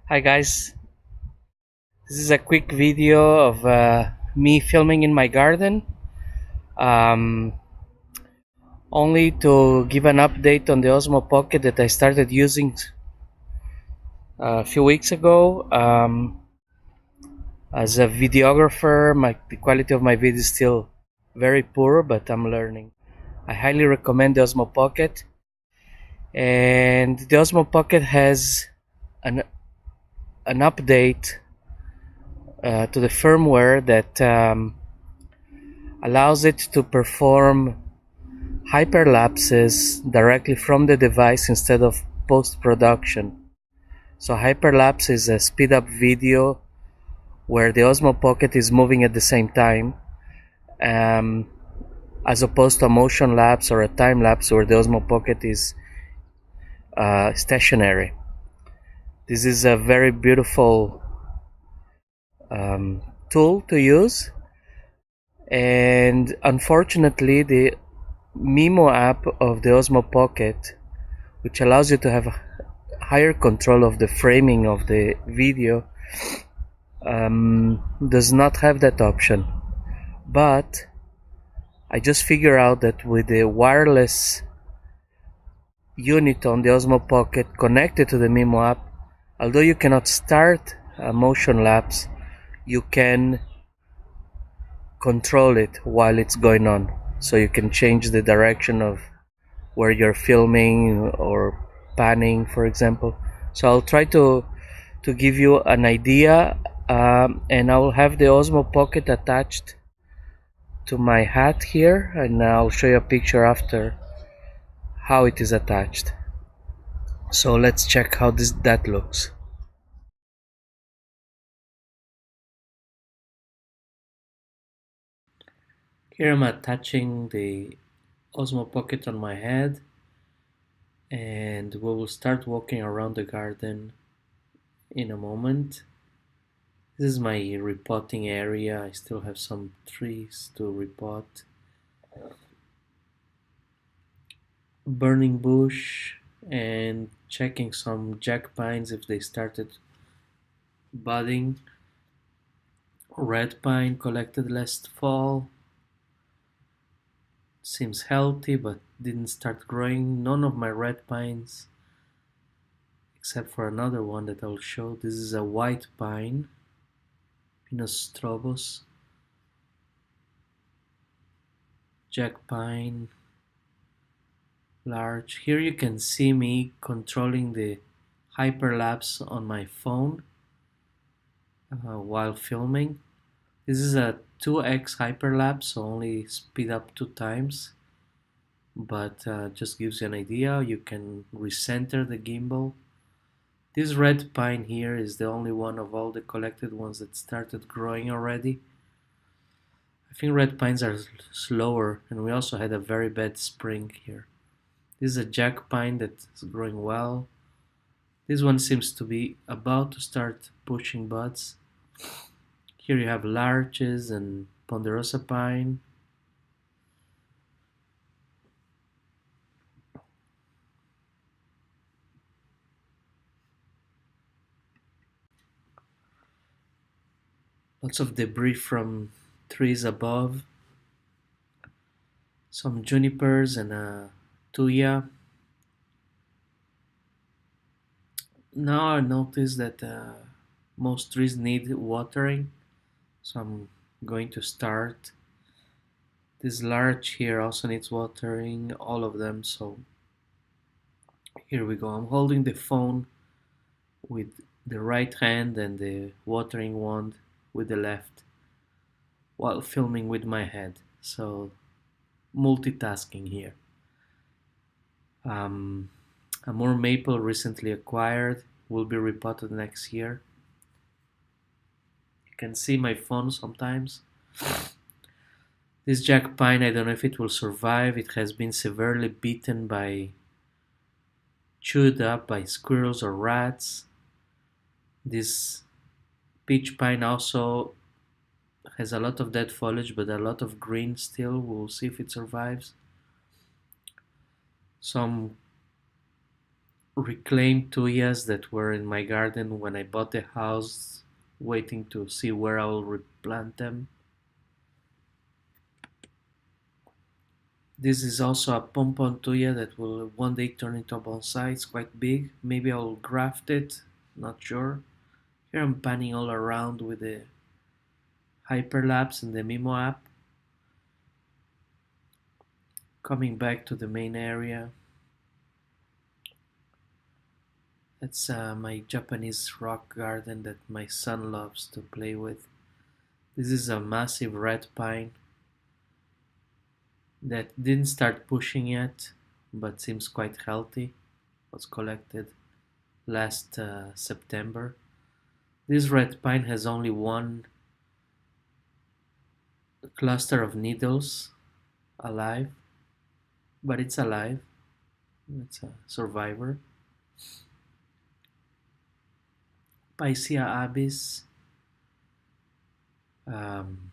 Hi guys, this is a quick video of me filming in my garden. Um, Only to give an update on the Osmo Pocket that I started using a few weeks ago. As a videographer, the quality of my video is still very poor, but I'm learning. I highly recommend the Osmo Pocket, and the Osmo Pocket has an an update to the firmware that allows it to perform hyperlapses directly from the device instead of post-production. So hyperlapse is a speed up video where the Osmo Pocket is moving at the same time, um, as opposed to a motion lapse or a time lapse where the Osmo Pocket is stationary. This is a very beautiful tool to use, and unfortunately the Mimo app of the Osmo Pocket, which allows you to have higher control of the framing of the video, does not have that option. But I just figured out that with the wireless unit on the Osmo Pocket connected to the Mimo app, although you cannot start a motion lapse, you can control it while it's going on. So you can change the direction of where you're filming or panning, for example. So I'll try to give you an idea, and I will have the Osmo Pocket attached to my hat here, and I'll show you a picture after how it is attached. So let's check how that looks. Here I'm attaching the Osmo Pocket on my head, and we will start walking around the garden in a moment. This is my repotting area. I still have some trees to repot. Burning bush, and checking some jack pines if they started budding. Red pine collected last fall. Seems healthy but didn't start growing. None of my red pines, except for another one that I'll show. This is a white pine, Pinus strobus. Jack pine, large. Here you can see me controlling the hyperlapse on my phone while filming. This is a 2x hyperlapse, so only speed up 2 times, but just gives you an idea. You can recenter the gimbal. This red pine here is the only one of all the collected ones that started growing already. I think red pines are slower, and we also had a very bad spring here. This is a jack pine that is growing well. This one seems to be about to start pushing buds. Here you have larches and ponderosa pine. Lots of debris from trees above. Some junipers and a tuya. Now I notice that most trees need watering, so I'm going to start. This larch here also needs watering, all of them, so here we go. I'm holding the phone with the right hand and the watering wand with the left while filming with my head, so multitasking here. Um, a more maple recently acquired will be repotted next year. You can see my phone sometimes. This jack pine, I don't know if it will survive. It has been severely beaten by, chewed up by squirrels or rats. This peach pine also has a lot of dead foliage, but a lot of green still. We'll see if it survives. Some reclaimed tuyas that were in my garden when I bought the house, waiting to see where I'll replant them. This is also a pompon tuya that will one day turn into a bonsai. It's quite big. Maybe I'll graft it, not sure. Here I'm panning all around with the hyperlapse and the Mimo app. Coming back to the main area. That's my Japanese rock garden that my son loves to play with. This is a massive red pine that didn't start pushing yet, but seems quite healthy. Was collected last September. This red pine has only one cluster of needles alive, but it's alive. It's a survivor. Picea abyss. Um,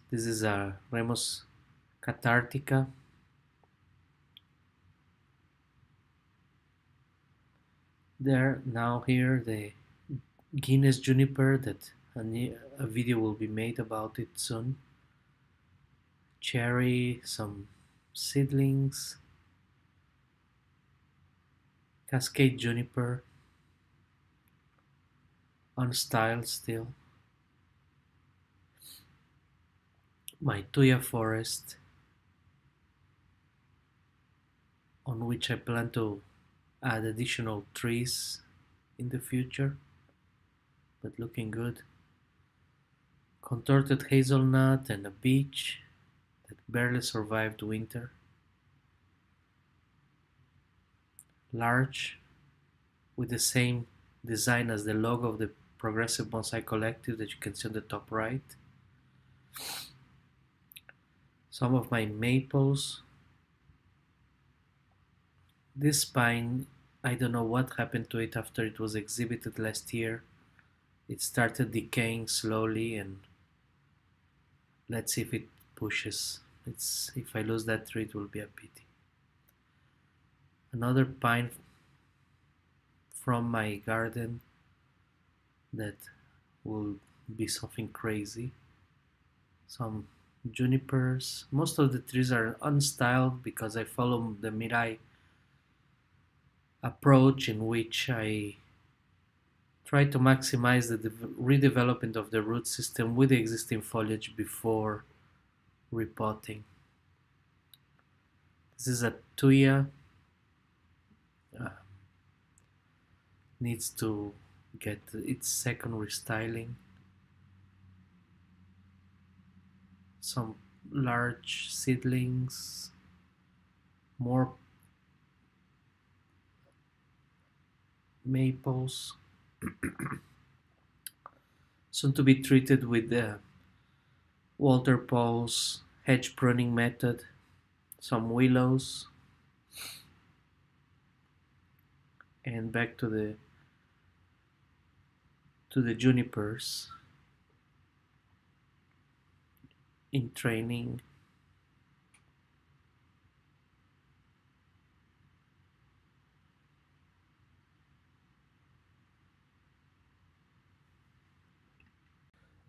this is a Remus cathartica. There now here the Guinness juniper that a video will be made about it soon. Cherry, some seedlings, cascade juniper, unstyled still. My tuya forest on which I plan to add additional trees in the future, but looking good. Contorted hazelnut and a beech that barely survived winter. Large, with the same design as the logo of the Progressive Bonsai Collective that you can see on the top right. Some of my maples. This pine, I don't know what happened to it after it was exhibited last year. It started decaying slowly, and let's see if it pushes. If I lose that tree, it will be a pity. Another pine from my garden that will be something crazy. Some junipers. Most of the trees are unstyled because I follow the Mirai approach in which I try to maximize the redevelopment of the root system with the existing foliage before repotting. This is a tuya. Uh, Needs to get its second restyling. Some large seedlings, more maples, soon to be treated with the Walter Paul's hedge pruning method, some willows, and back to the junipers in training.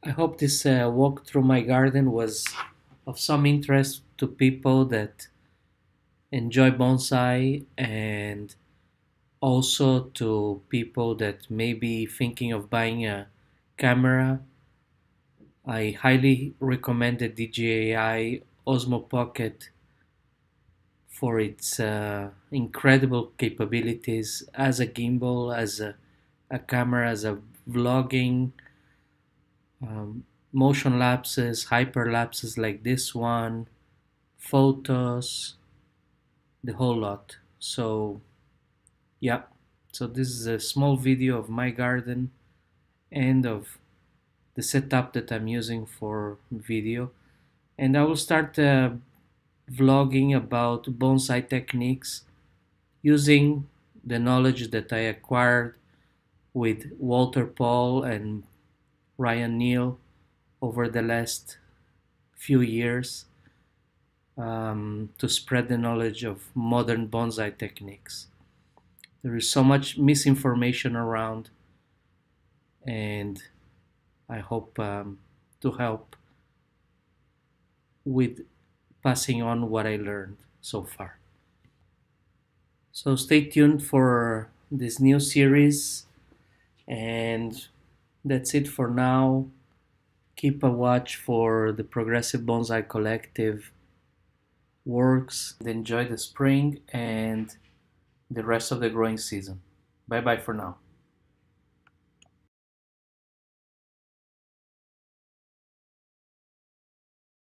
I hope this walk through my garden was of some interest to people that enjoy bonsai, and also to people that may be thinking of buying a camera. I highly recommend the DJI Osmo Pocket for its incredible capabilities as a gimbal, as a camera, as a vlogging, motion lapses, hyper lapses like this one, photos, the whole lot. So, yeah. So, this is a small video of my garden and of the setup that I'm using for video. And I will start vlogging about bonsai techniques using the knowledge that I acquired with Walter Paul and Ryan Neal over the last few years, to spread the knowledge of modern bonsai techniques. There is so much misinformation around, and I hope to help with passing on what I learned so far. So stay tuned for this new series, and that's it for now. Keep a watch for the Progressive Bonsai Collective works. Enjoy the spring and the rest of the growing season. Bye bye for now.